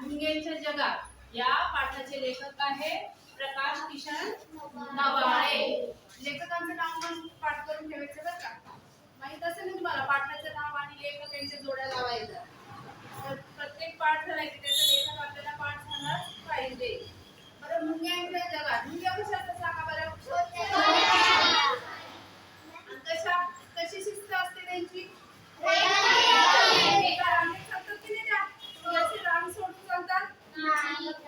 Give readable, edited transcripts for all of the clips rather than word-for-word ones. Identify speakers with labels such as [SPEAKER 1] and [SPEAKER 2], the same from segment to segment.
[SPEAKER 1] मुंग्यांच्या जगात या पाठाचे लेखक आहे प्रकाश किशन नवाळे। लेखकांचं नाव पण पाठ करून ठेवायचं बरं का, माहित असेल ना तुम्हाला पाठाचं नाव आणि लेखक यांच्या जोड्या लावायच्या। तर प्रत्येक पाठ झाला की त्याचा लेखक आपल्याला पाठ झालाच पाहिजे। बरं, मुंग्यांच्या जगात मुंग्या कशा असतात सांगा बरं? कशी शिस्त असते त्यांची? एका रांगेत चालतात की नाही त्या? मुंग्याची रांग सोडून चालतात?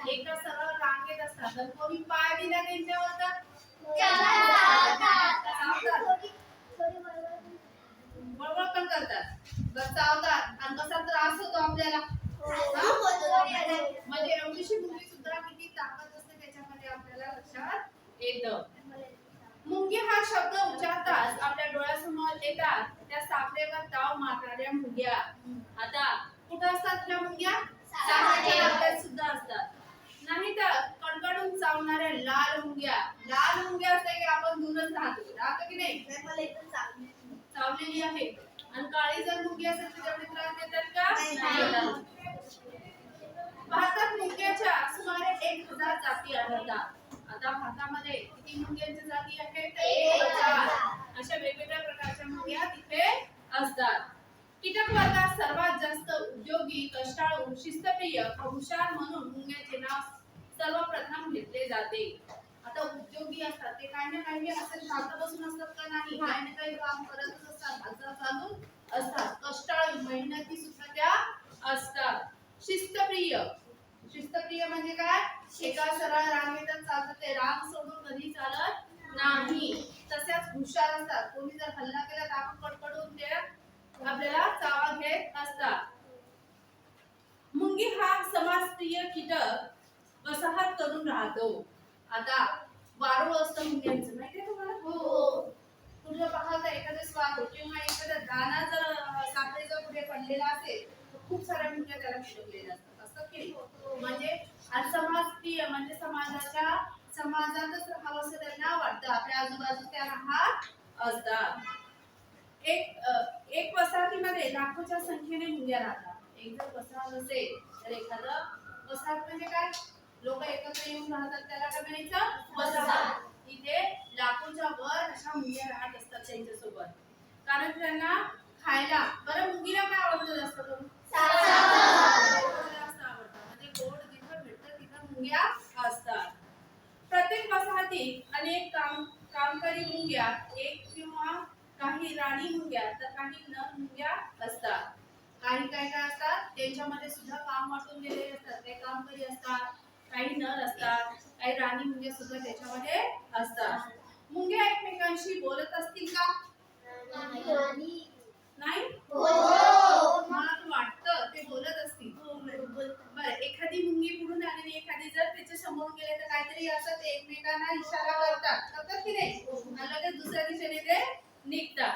[SPEAKER 1] एका सरळ रांगेत असतात। तर कोणी पाय दिला त्यांच्यावर तर बळबळ पण करतात, चावतात आणि कसा त्रास होतो आपल्याला। म्हणजे एवढीशी मुंगी सुद्धा किती ताकद असते त्याच्यामध्ये आपल्याला लक्षात येतं। मुंगी हा शब्द उच्चारताच आपल्या डोळ्यासमोर येतात त्या साखरेवर ताव मारणाऱ्या मुंग्या। आता कुठे असतात त्या मुंग्या? साखरेच्या डब्यात सुद्धा असतात, नाही तर कडकडून चावणाऱ्या लाल मुंग्या। लाल मुंग्या असते की आपण दूरच राहतो की नाही? चावलेली आहे। आणि काळी जर मुंगी असेल तर तेवढे त्रास देतात का? नाही। भारतात मुंग्याच्या सुमारे 1000 जाती आढळतात। आता भारतामध्ये किती मुंग्यांच्या जाती आहेत? 1000। अशा वेगवेगळ्या प्रकारच्या मुंग्या तिथे असतात। कीटक वर्गात सर्वात जास्त उद्योगी, कष्टाळू, शिस्तप्रिय, हुशार म्हणून मुंग्याचे नाव सर्वप्रथम घेतले जाते। आता उद्योगी असतात ते काही ना काही असं शांत बसून असतात का? नाही, काही ना काही काम करतच असतात, हालचाल चालू असतात। कष्टाळू, मेहनती सुद्धा त्या असतात। शिस्तप्रिय, शिस्तप्रिय म्हणजे काय? एका सरळ रांगेतच चालतात ते, रांग सोडून कधी चालत नाही। तसेच हुशार असतात, कोणी जर हल्ला केला तर आपण कडकडून ते आपल्याला चावा घेत असतात। मुंगी हा समाजप्रिय कीटक वसाहत करून राहतो। आता वारूळ असतं मुंग्यांचं, माहितीये तुम्हाला? हो। तुम्ही पाहता एखादं वारूळ किंवा एखादा दाणा जर साखरेचा पुढे पडलेला असेल तर खूप साऱ्या मुंग्या त्याला चिटकलेल्या असतात की नाही? म्हणजे समाजप्रिय म्हणजे समाजातच राहावं असं त्यांना वाटतं, आपल्या आजूबाजूला त्या राहत असतात। एक वसाहतीमध्ये लाखोच्या संख्येने मुंग्या राहतात। एक जर वसाहत असेल तर एखादं वसाहत म्हणजे काय? लोक एकत्र येऊन राहतात त्याला काय म्हणायचं? वसाहत। इथे लाखोच्या वर अशा मुंग्या राहत असतात त्यांच्यासोबत, कारण त्यांना खायला, बरं मुंगीला काय आवडतं जास्त करून? जास्त आवडतं, म्हणजे गोड जिथं भेटतं तिथं मुंग्या असतात। प्रत्येक वसाहतीत अनेक कामकरी मुंग्या, एक किंवा काही राणी मुंग्या तर काही नर मुंग्या असतात। काही काय काय असतात त्यांच्यामध्ये सुद्धा काम वाटून दिलेले असतात, काही कामकरी असतात, काही नर असतात, काही राणी मुंग्या सुद्धा त्याच्यामध्ये असतात। मुंग्या एकमेकांशी बोलत असतील का? नाही? मला वाटतं ते बोलत असतील। बरं, एखादी मुंगी पुढून आलेली एखादी जर त्याच्या समोर गेले तर काहीतरी असं ते एकमेकांना इशारा करतात की नाही? आणि लगेच दुसऱ्या दिशेने ते निघतात।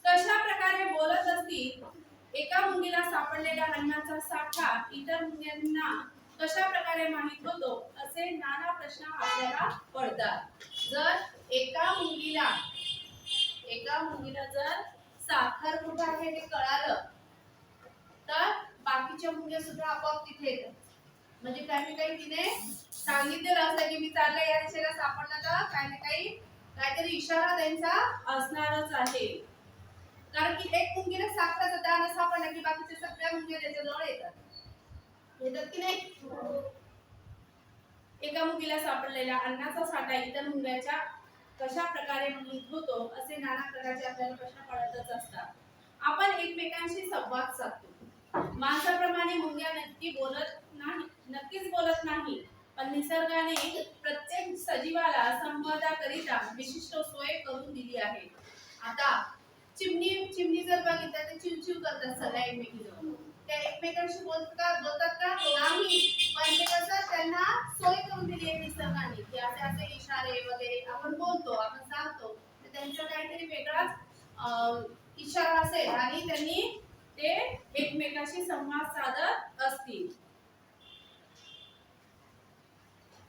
[SPEAKER 1] कशा प्रकारे बोलत असतील? एका मुंगीला सापडलेल्या अन्नाचा साठा इतर मुंग्यांना कशा प्रकारे माहित होतो असे नाना प्रश्न आपल्याला पडतात। जर एका मुंगीला जर साखर कुठे आहे हे कळालं तर बाकीच्या मुंग्या सुद्धा आपोआप तिथे येतात, म्हणजे काही काही तिने सांगितलेलं असतं की मी चालले या दिशेला, सापडलं तर काही ना काही काहीतरी इशारा त्यांचा असणारच आहे। कारण की एक मुंगीला साखरेचा दाणा सापडला की बाकीच्या सगळ्या मुंग्या त्याच्याजवळ येतात की नाही? एका मुंगीला सापडलेला अन्नाचा साठा इतर मुंग्याच्या कशा प्रकारे माहित होतो असे नाना प्रकारचे आपल्याला प्रश्न पडतच असतात। आपण एकमेकांशी संवाद साधतो, माणसाप्रमाणे मुंग्या नक्कीच बोलत नाही, पण निसर्गाने प्रत्येक सजीवाला संवादाकरिता विशिष्ट सोय करून दिली आहे। आता चिमणी जर बघितलं तर चिवचिव करतात सगळ्या एकमेकीजवळ, त्या एकमेकांशी बोलतात का? नाही, पण ते कसं त्यांना सोय करून दिली आहे निसर्गाने की असे असे इशारे वगैरे आपण बोलतो, आपण सांगतो, तर त्यांचा काहीतरी वेगळाच इशारा असेल आणि त्यांनी ते एकमेकांशी संवाद साधत असतील।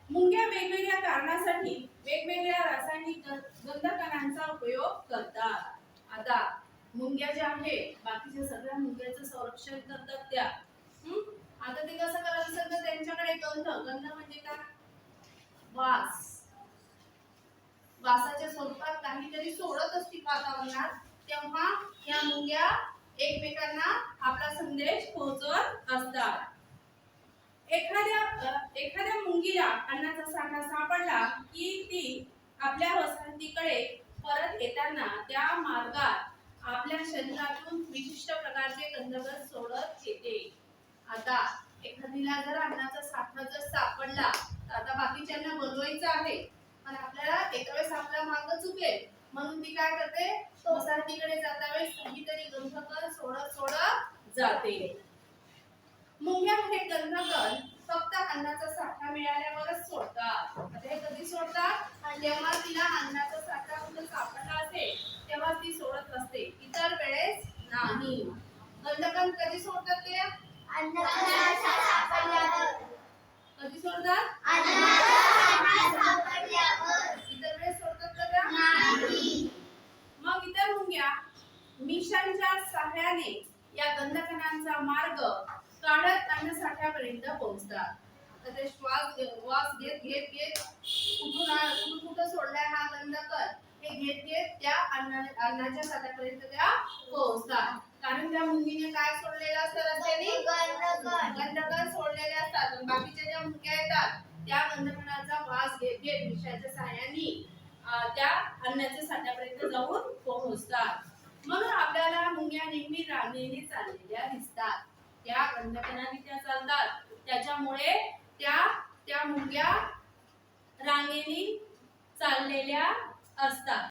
[SPEAKER 1] मुंग्या वेगवेगळ्या कारणासाठी वेगवेगळ्या रासायनिक गंधकणांचा उपयोग करतात। आता मुंग्या ज्या आहेत बाकीच्या सगळ्या मुंग्यांचं संरक्षण करतात त्या, आता ते कसं करत असेल तर त्यांच्याकडे गंध म्हणजे काय? वास. वासाच्या स्वरूपात काहीतरी सोडत असतील वातावरणात, तेव्हा या मुंग्या एकमेकांना आपला संदेश पोहोचवत असतात. एखाद्या मुंगीला अन्नाचा साठा सापडला की ती आपल्या वसाहतीकडे परत येताना त्या मार्गात आपल्या शरीरातून विशिष्ट प्रकारचे गंधर्व सोडत येते. आता एखादीला जर अन्नाचा साठा जर सापडला तर आता बाकीच्यांना बोलवायचं आहे, पण आपल्याला एका वेळेस आपला मार्ग चुकेल, म्हणून ती काय करते, वसाहतीकडे जाता वेळेस काहीतरी गंधकण सोडत जाते. मुंग्या हे गंधकण फक्त अन्नाचा साठा मिळाल्यावरच सोडतात. आता हे कधी सोडतात? जेव्हा तिला अन्नाचा साठा कुठे सापडला असेल तेव्हा ती सोडत असते, इतर वेळेस नाही. गंधकण कधी सोडतात ते? अन्नाचा साठा सापडल्यावर. कधी सोडतात? अन्नाचा साठा सापडल्यावर. इतर वेळेस सोडतात का त्या? नाही. मग इतर मुंग्या मिशांच्या सहाय्याने या गंधकणांचा मार्ग काढत अन्नसाठ्यापर्यंत पोहोचतात. तर ते श्वास घेत कुठून सोडलाय हा गंधकण हे घेत त्या अन्नाच्या साठ्यापर्यंत त्या पोहोचतात. कारण त्या मुंगीने काय सोडलेलं असतं रस्त्याने? गंधकण सोडलेले असतात. बाकीच्या ज्या मुंग्या येतात त्या गंधकणाचा वास घेत विषाच्या सहाय्याने त्या अन्नाच्या साठ्यापर्यंत जाऊन पोहोचतात. म्हणून आपल्याला मुंग्या नेहमी रांगेने चाललेल्या दिसतात. त्या गंधकणाने त्या चालतात, त्याच्यामुळे त्या मुंग्या रांगेने चाललेल्या असतात.